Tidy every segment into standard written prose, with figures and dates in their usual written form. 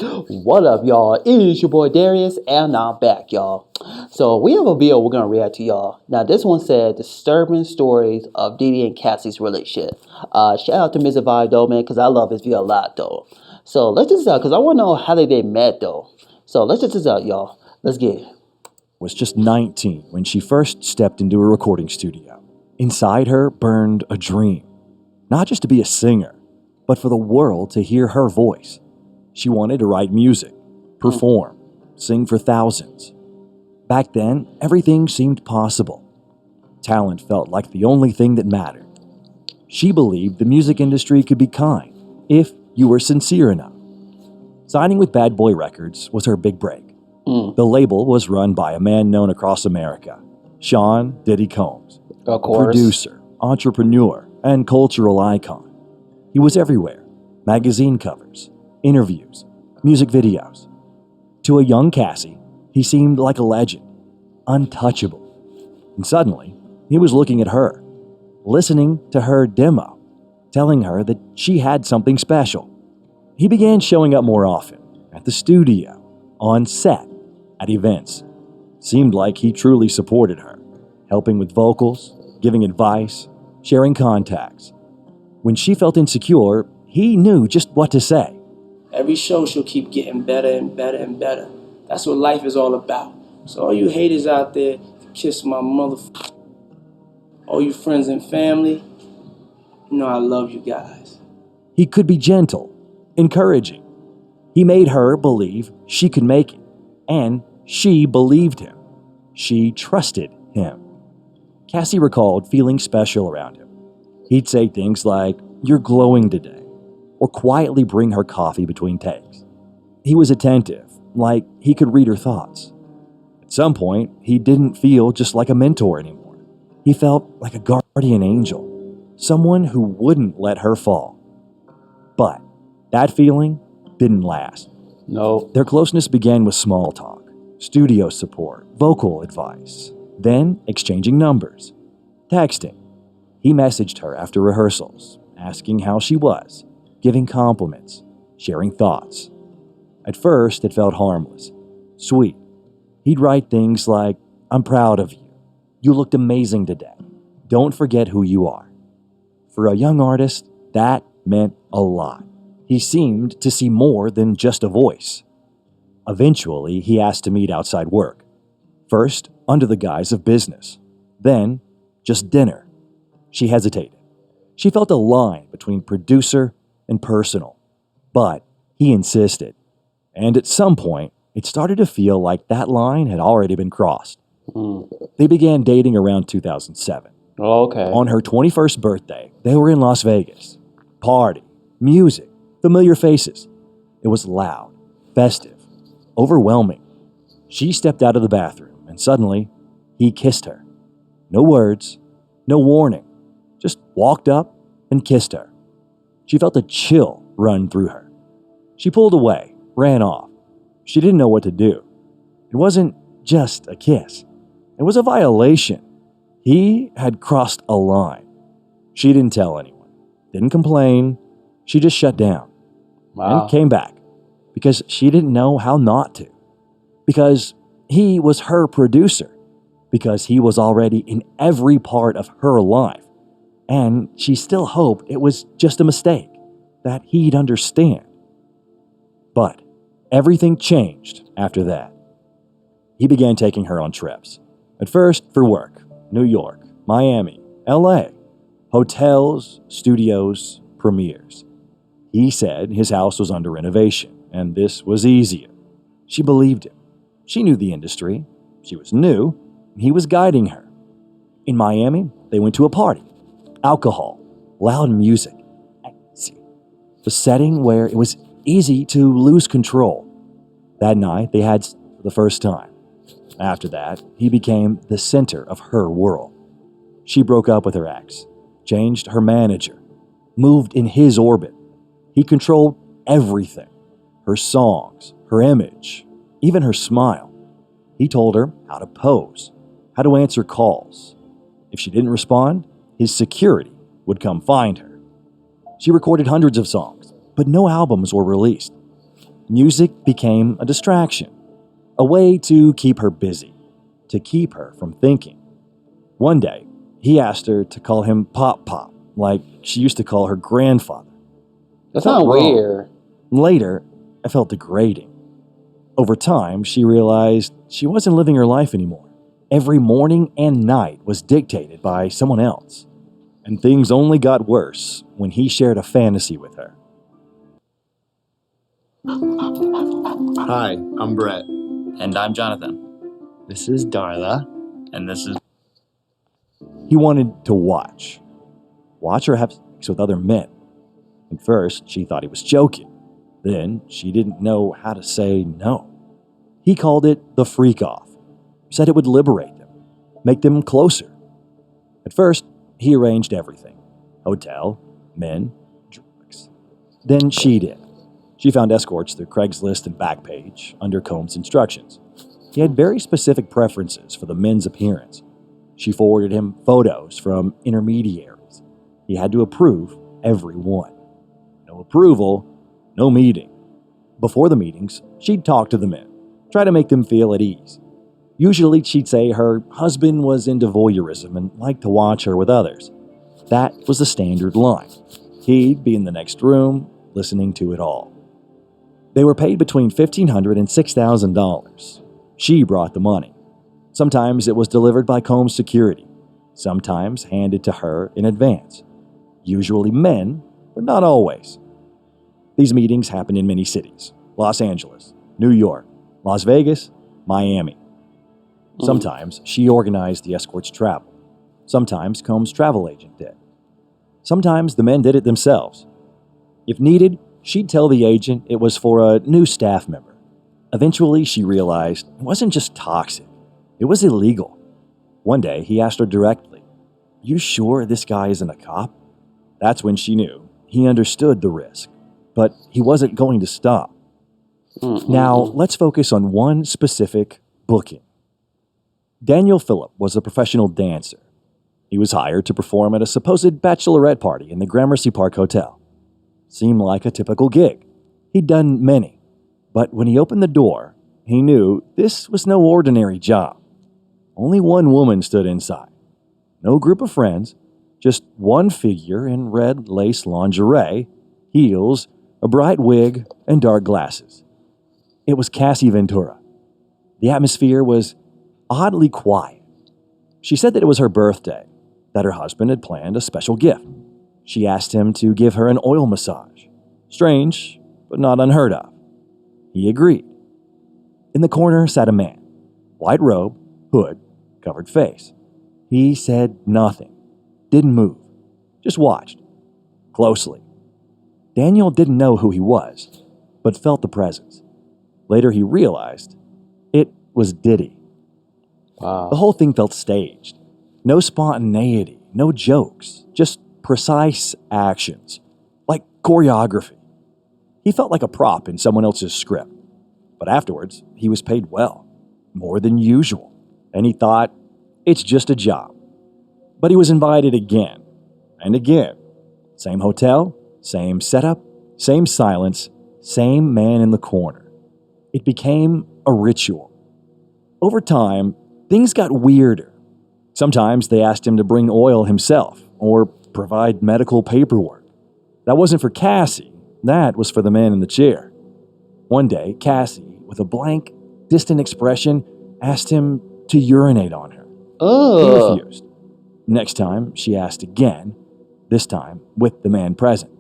What up, y'all? It is your boy Darius, and I'm back, y'all. So we have a video we're gonna react to, y'all. Now this one said disturbing stories of Diddy and Cassie's relationship. Shout out to MusicVibe though, man, because I love his video a lot though. So let's just because I want to know how they met though. So let's just out, y'all. Let's get it. Was just 19 when she first stepped into a recording studio. Inside her burned a dream, not just to be a singer, but for the world to hear her voice. She wanted to write music, perform, sing for thousands. Back then, everything seemed possible. Talent felt like the only thing that mattered. She believed the music industry could be kind if you were sincere enough. Signing with Bad Boy Records was her big break. The label was run by a man known across America, Sean Diddy Combs, Of a course. producer, entrepreneur, and cultural icon. He was everywhere: magazine covers, interviews, music videos. To a young Cassie, he seemed like a legend, untouchable. And suddenly, he was looking at her, listening to her demo, telling her that she had something special. He began showing up more often, at the studio, on set, at events. Seemed like he truly supported her, helping with vocals, giving advice, sharing contacts. When she felt insecure, he knew just what to say. Every show she'll keep getting better and better and better. That's what life is all about. So all you haters out there, kiss my all you friends and family, you know I love you guys. He could be gentle, encouraging. He made her believe she could make it, and she believed him. She trusted him. Cassie recalled feeling special around him. He'd say things like, "You're glowing today," or quietly bring her coffee between takes. He was attentive, like he could read her thoughts. At some point, he didn't feel just like a mentor anymore. He felt like a guardian angel, someone who wouldn't let her fall. But that feeling didn't last. No. Their closeness began with small talk, studio support, vocal advice, then exchanging numbers, texting. He messaged her after rehearsals, asking how she was, giving compliments, sharing thoughts. At first, it felt harmless, sweet. He'd write things like, "I'm proud of you. You looked amazing today. Don't forget who you are." For a young artist, that meant a lot. He seemed to see more than just a voice. Eventually, he asked to meet outside work. First, under the guise of business. Then, just dinner. She hesitated. She felt a line between producer and personal. But he insisted. And at some point, it started to feel like that line had already been crossed. They began dating around 2007. Okay. On her 21st birthday, they were in Las Vegas. Party, music, familiar faces. It was loud, festive, overwhelming. She stepped out of the bathroom, and suddenly, he kissed her. No words, no warning, just walked up and kissed her. She felt a chill run through her. She pulled away, ran off. She didn't know what to do. It wasn't just a kiss. It was a violation. He had crossed a line. She didn't tell anyone, didn't complain. She just shut down and came back because she didn't know how not to. Because he was her producer. Because he was already in every part of her life. And she still hoped it was just a mistake, that he'd understand. But everything changed after that. He began taking her on trips. At first for work, New York, Miami, LA, hotels, studios, premieres. He said his house was under renovation, and this was easier. She believed him. She knew the industry. She was new, and he was guiding her. In Miami, they went to a party. Alcohol, loud music, ecstasy. A setting where it was easy to lose control. That night, they had for the first time. After that, he became the center of her world. She broke up with her ex, changed her manager, moved in his orbit. He controlled everything. Her songs, her image, even her smile. He told her how to pose, how to answer calls. If she didn't respond, his security would come find her. She recorded hundreds of songs, but no albums were released. Music became a distraction, a way to keep her busy, to keep her from thinking. One day, he asked her to call him Pop Pop, like she used to call her grandfather. That's Felt not wrong. weird. Later, I felt degrading. Over time, she realized she wasn't living her life anymore. Every morning and night was dictated by someone else. And things only got worse when he shared a fantasy with her. Hi, I'm Brett. And I'm Jonathan. This is Darla. And this is... He wanted to watch her have sex with other men. At first, she thought he was joking. Then, she didn't know how to say no. He called it the freak-off, said it would liberate them, make them closer. At first, he arranged everything. Hotel, men, drugs. Then she did. She found escorts through Craigslist and Backpage, under Combs' instructions. He had very specific preferences for the men's appearance. She forwarded him photos from intermediaries. He had to approve every one. No approval, no meeting. Before the meetings, she'd talk to the men, try to make them feel at ease. Usually she'd say her husband was into voyeurism and liked to watch her with others. That was the standard line. He'd be in the next room, listening to it all. They were paid between $1,500 and $6,000. She brought the money. Sometimes it was delivered by Combs Security, sometimes handed to her in advance. Usually men, but not always. These meetings happened in many cities: Los Angeles, New York, Las Vegas, Miami. Sometimes she organized the escort's travel. Sometimes Combs' travel agent did. Sometimes the men did it themselves. If needed, she'd tell the agent it was for a new staff member. Eventually, she realized it wasn't just toxic, it was illegal. One day, he asked her directly, "You sure this guy isn't a cop?" That's when she knew he understood the risk, but he wasn't going to stop. Now, let's focus on one specific booking. Daniel Phillip was a professional dancer. He was hired to perform at a supposed bachelorette party in the Gramercy Park Hotel. Seemed like a typical gig. He'd done many. But when he opened the door, he knew this was no ordinary job. Only one woman stood inside. No group of friends, just one figure in red lace lingerie, heels, a bright wig, and dark glasses. It was Cassie Ventura. The atmosphere was oddly quiet. She said that it was her birthday, that her husband had planned a special gift. She asked him to give her an oil massage. Strange, but not unheard of. He agreed. In the corner sat a man. White robe, hood, covered face. He said nothing, didn't move, just watched, closely. Daniel didn't know who he was, but felt the presence. Later he realized it was Diddy. Wow. The whole thing felt staged. No spontaneity, no jokes, just precise actions, like choreography. He felt like a prop in someone else's script. But afterwards, he was paid well, more than usual, and he thought, it's just a job. But he was invited again and again. Same hotel, same setup, same silence, same man in the corner. It became a ritual. Over time, things got weirder. Sometimes they asked him to bring oil himself or provide medical paperwork. That wasn't for Cassie, that was for the man in the chair. One day, Cassie, with a blank, distant expression, asked him to urinate on her. He refused. Next time, she asked again, this time with the man present.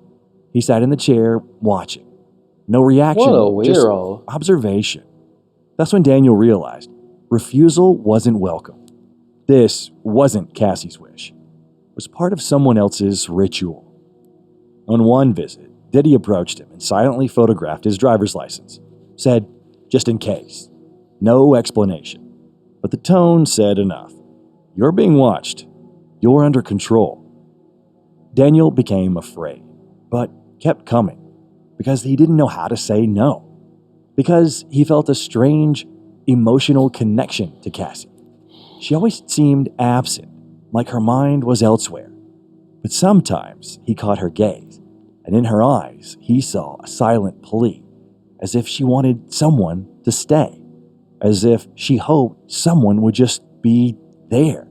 He sat in the chair, watching. No reaction, What a just weirdo. observation. That's when Daniel realized refusal wasn't welcome. This wasn't Cassie's wish. It was part of someone else's ritual. On one visit, Diddy approached him and silently photographed his driver's license. Said, just in case. No explanation. But the tone said enough. You're being watched. You're under control. Daniel became afraid, but kept coming because he didn't know how to say no. Because he felt a strange, emotional connection to Cassie. She always seemed absent, like her mind was elsewhere. But sometimes he caught her gaze, and in her eyes he saw a silent plea. as if she wanted someone to stay, as if she hoped someone would just be there.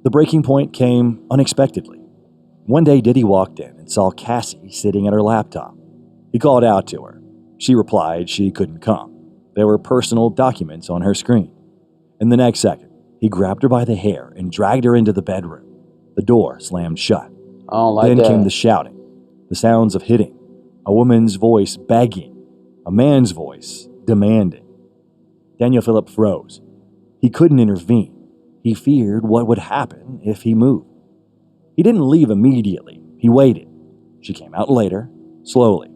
The breaking point came unexpectedly. One day, Diddy walked in and saw Cassie sitting at her laptop. He called out to her. She replied she couldn't come. There were personal documents on her screen. In the next second, he grabbed her by the hair and dragged her into the bedroom. The door slammed shut. I don't like Then that. came the shouting, the sounds of hitting, a woman's voice begging, a man's voice demanding. Daniel Phillip froze. He couldn't intervene. He feared what would happen if he moved. He didn't leave immediately. He waited. She came out later, slowly.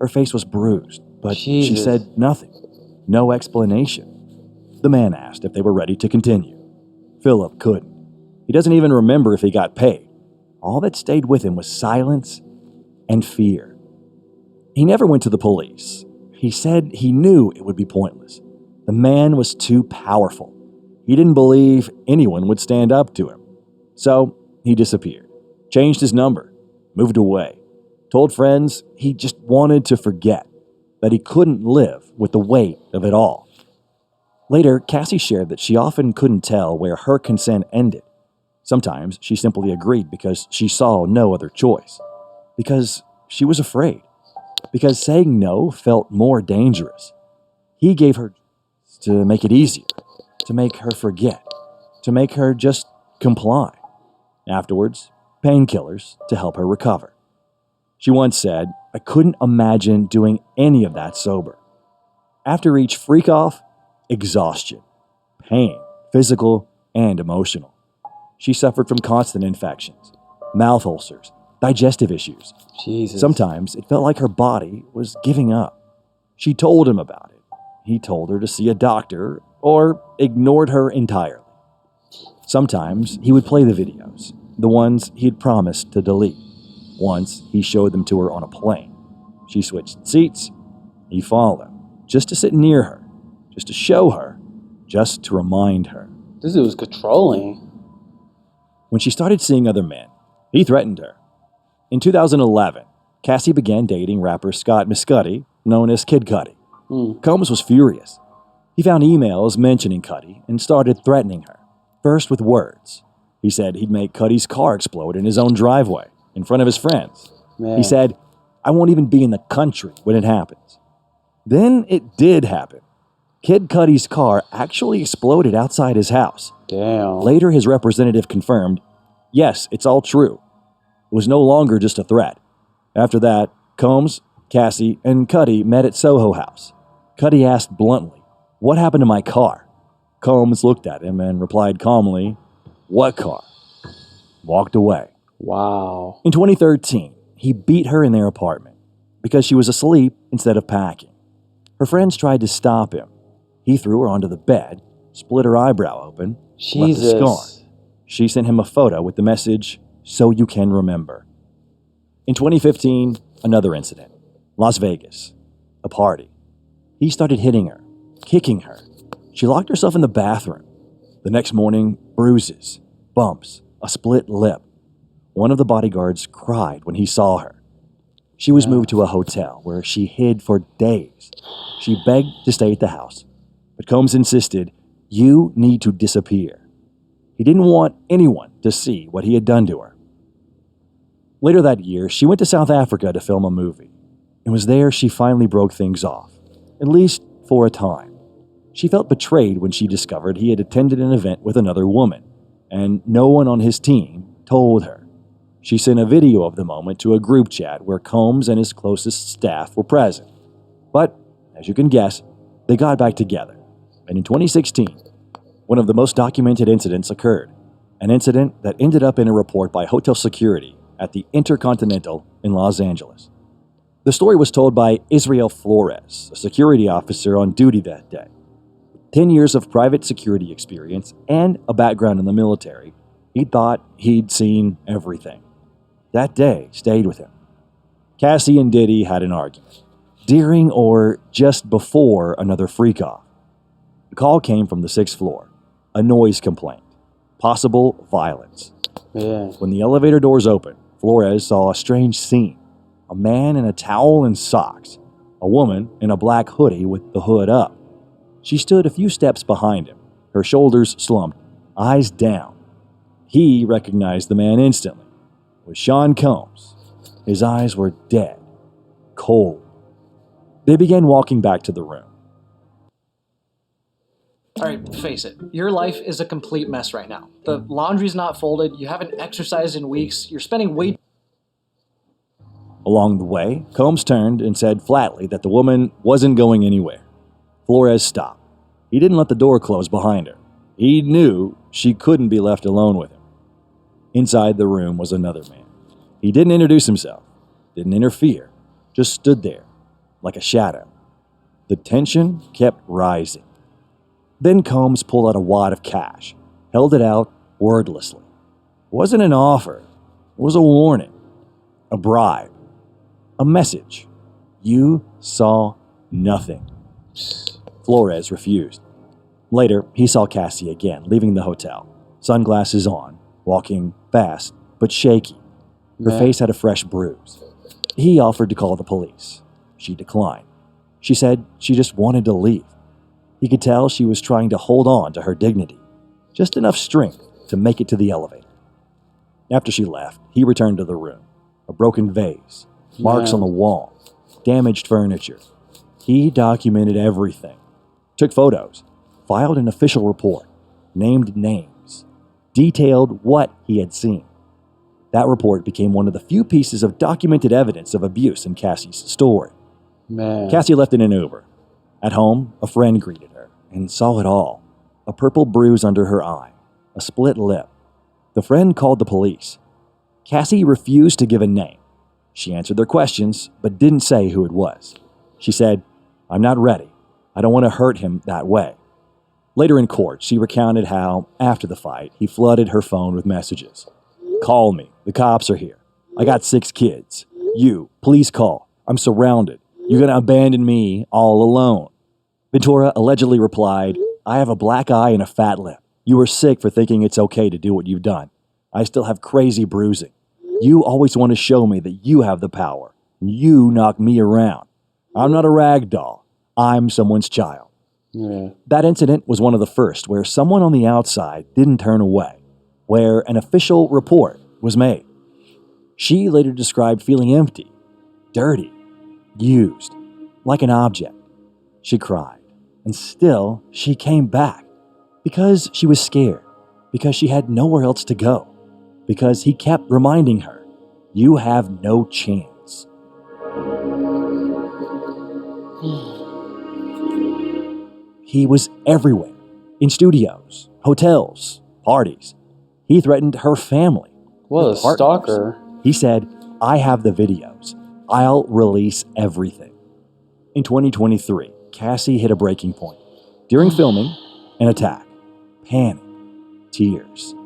Her face was bruised, but she Jesus. said nothing. No explanation. The man asked if they were ready to continue. Philip couldn't. He doesn't even remember if he got paid. All that stayed with him was silence and fear. He never went to the police. He said he knew it would be pointless. The man was too powerful. He didn't believe anyone would stand up to him. So he disappeared, changed his number, moved away, told friends he just wanted to forget, that he couldn't live with the weight of it all. Later, Cassie shared that she often couldn't tell where her consent ended. Sometimes she simply agreed because she saw no other choice, because she was afraid, because saying no felt more dangerous. He gave her to make it easier, to make her forget, to make her just comply. Afterwards, painkillers to help her recover. She once said, "I couldn't imagine doing any of that sober." After each freak-off, exhaustion, pain, physical and emotional. She suffered from constant infections, mouth ulcers, digestive issues. Jesus. Sometimes it felt like her body was giving up. She told him about it. He told her to see a doctor or ignored her entirely. Sometimes he would play the videos, the ones he'd promised to delete. Once he showed them to her on a plane. She switched seats. He followed, just to sit near her, just to show her, just to remind her. This dude was controlling. When she started seeing other men, he threatened her. In 2011, Cassie began dating rapper Scott Miscuddy, known as Kid Cudi. Combs was furious. He found emails mentioning Cudi and started threatening her, first with words. He said he'd make Cudi's car explode in his own driveway, in front of his friends. Man. He said, "I won't even be in the country when it happens." Then it did happen. Kid Cudi's car actually exploded outside his house. Damn. Later, his representative confirmed, yes, it's all true. It was no longer just a threat. After that, Combs, Cassie, and Cudi met at Soho House. Cudi asked bluntly, "What happened to my car?" Combs looked at him and replied calmly, "What car?" Walked away. Wow. In 2013, he beat her in their apartment because she was asleep instead of packing. Her friends tried to stop him. He threw her onto the bed, split her eyebrow open, left a scar. Jesus. She sent him a photo with the message, "So you can remember." In 2015, another incident. Las Vegas. A party. He started hitting her, kicking her. She locked herself in the bathroom. The next morning, bruises, bumps, a split lip. One of the bodyguards cried when he saw her. She was moved to a hotel where she hid for days. She begged to stay at the house, but Combs insisted, "You need to disappear." He didn't want anyone to see what he had done to her. Later that year, she went to South Africa to film a movie. It was there she finally broke things off, at least for a time. She felt betrayed when she discovered he had attended an event with another woman, and no one on his team told her. She sent a video of the moment to a group chat where Combs and his closest staff were present. But, as you can guess, they got back together. And in 2016, one of the most documented incidents occurred. An incident that ended up in a report by hotel security at the Intercontinental in Los Angeles. The story was told by Israel Flores, a security officer on duty that day. 10 years of private security experience and a background in the military, he thought he'd seen everything. That day stayed with him. Cassie and Diddy had an argument, during or just before another freak-off. The call came from the 6th floor, a noise complaint, possible violence. Yeah. When the elevator doors opened, Flores saw a strange scene. A man in a towel and socks, a woman in a black hoodie with the hood up. She stood a few steps behind him, her shoulders slumped, eyes down. He recognized the man instantly. It was Sean Combs. His eyes were dead, cold. They began walking back to the room. All right, face it. Your life is a complete mess right now. The laundry's not folded, you haven't exercised in weeks, you're spending way... Along the way, Combs turned and said flatly that the woman wasn't going anywhere. Flores stopped. He didn't let the door close behind her. He knew she couldn't be left alone with him. Inside the room was another man. He didn't introduce himself, didn't interfere, just stood there like a shadow. The tension kept rising. Then Combs pulled out a wad of cash, held it out wordlessly. It wasn't an offer. It was a warning, a bribe, a message. You saw nothing. Flores refused. Later, he saw Cassie again, leaving the hotel, sunglasses on, walking fast but shaky. Her face had a fresh bruise. He offered to call the police. She declined. She said she just wanted to leave. He could tell she was trying to hold on to her dignity, just enough strength to make it to the elevator. After she left, he returned to the room. A broken vase, marks on the wall, damaged furniture. He documented everything, took photos, filed an official report, named names, detailed what he had seen. That report became one of the few pieces of documented evidence of abuse in Cassie's story. Cassie left in an Uber. At home, a friend greeted her and saw it all. A purple bruise under her eye, a split lip. The friend called the police. Cassie refused to give a name. She answered their questions, but didn't say who it was. She said, "I'm not ready. I don't want to hurt him that way." Later in court, she recounted how, after the fight, he flooded her phone with messages. "Call me. The cops are here. I got 6 kids. You, please call. I'm surrounded. You're going to abandon me all alone." Ventura allegedly replied, "I have a black eye and a fat lip. You are sick for thinking it's okay to do what you've done. I still have crazy bruising. You always want to show me that you have the power. You knock me around. I'm not a rag doll. I'm someone's child." That incident was one of the first where someone on the outside didn't turn away, where an official report was made. She later described feeling empty, dirty, used, like an object. She cried, and still she came back, because she was scared, because she had nowhere else to go, because he kept reminding her, "You have no chance." He was everywhere, in studios, hotels, parties. He threatened her family. What a the partners. stalker. He said, "I have the videos. I'll release everything." In 2023, Cassie hit a breaking point. During filming, an attack, panic, tears,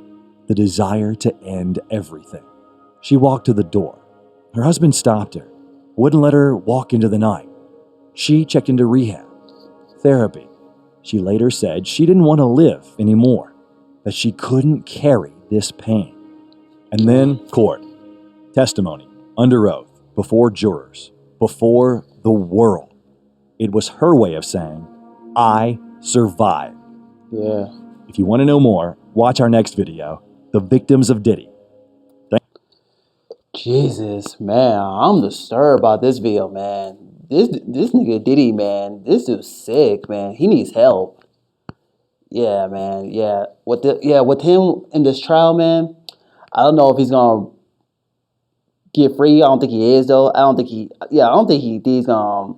the desire to end everything. She walked to the door. Her husband stopped her, wouldn't let her walk into the night. She checked into rehab, therapy. She later said she didn't want to live anymore, that she couldn't carry this pain. And then court, testimony, under oath, before jurors, before the world. It was her way of saying, "I survived." Yeah. If you want to know more, watch our next video, The Victims of Diddy. Jesus, man, I'm disturbed about this video, man. This nigga Diddy, man, this dude's sick, man. He needs help. Yeah, man. Yeah, with him in this trial, man. I don't know if he's gonna get free. I don't think he is though. I don't think he's gonna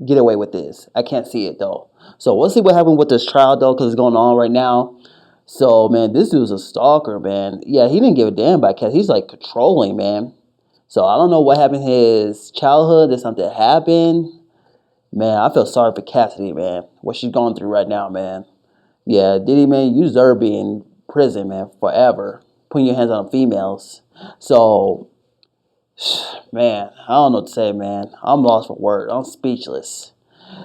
get away with this. I can't see it though. So we'll see what happens with this trial though, because it's going on right now. So man, this dude's a stalker, man. Yeah, he didn't give a damn about Cass. He's like controlling, man. So I don't know what happened in his childhood. Did something happen? Man, I feel sorry for Cassidy, man. What she's going through right now, man. Yeah, Diddy, man, you deserve being in prison, man, forever. Putting your hands on females. So, man, I don't know what to say, man. I'm lost for words. I'm speechless.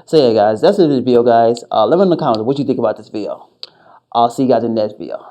So yeah, guys, that's it for this video, guys. Let me know in the comments what you think about this video. I'll see you guys in the next video.